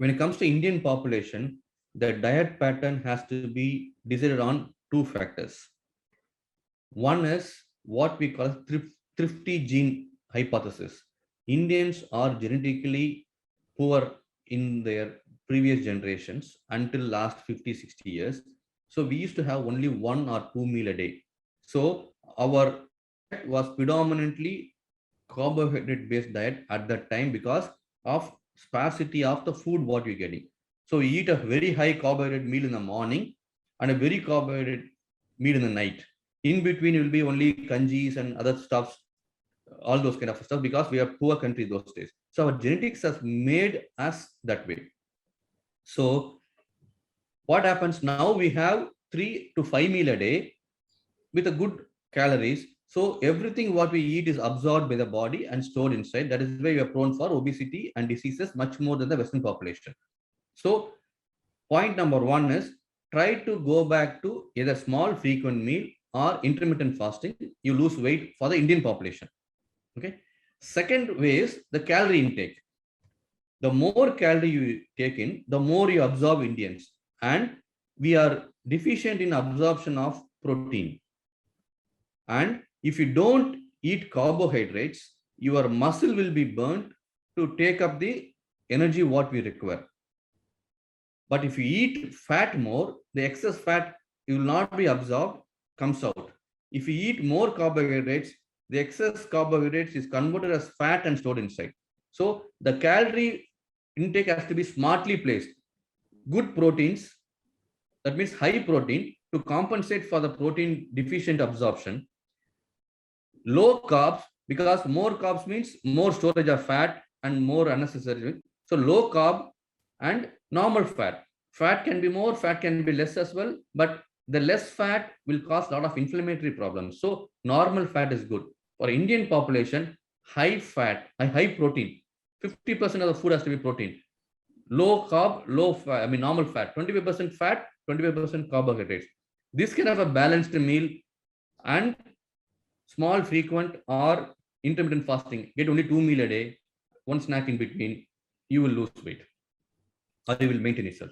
when it comes to Indian population, the diet pattern has to be decided on two factors. One is what we call thrifty gene hypothesis. Indians are genetically poor in their previous generations until last 50, 60 years. So we used to have only 1 or 2 meal a day. So our diet was predominantly carbohydrate based diet at that time because of sparsity of the food what we're getting. So we eat a very high carbohydrate meal in the morning and a very carbohydrate meal in the night. In between will be only kanjis and other stuffs, all those kind of stuff, because we are poor country those days. So our genetics has made us that way. So what happens now? We have 3 to 5 meal a day with a good calories. So everything what we eat is absorbed by the body and stored inside. That is why we are prone for obesity and diseases much more than the Western population. So point number one is try to go back to either small frequent meal or intermittent fasting. You lose weight for the Indian population. Okay. Second way is the calorie intake. The more calorie you take in, the more you absorb Indians. And we are deficient in absorption of protein. And if you don't eat carbohydrates, your muscle will be burnt to take up the energy what we require. But if you eat fat more, the excess fat will not be absorbed, comes out. If you eat more carbohydrates, the excess carbohydrates is converted as fat and stored inside. So the calorie intake has to be smartly placed. Good proteins, that means high protein, to compensate for the protein deficient absorption. Low carbs, because more carbs means more storage of fat and more unnecessary. So low carb and normal fat. Fat can be more, fat can be less as well, but the less fat will cause a lot of inflammatory problems. So normal fat is good. For Indian population, high fat, high protein. 50% of the food has to be protein. Low carb, low fat, normal fat. 25% fat, 25% carbohydrates. This kind of a balanced meal and small, frequent, or intermittent fasting. Get only 2 meals a day, one snack in between. You will lose weight, or you will maintain yourself.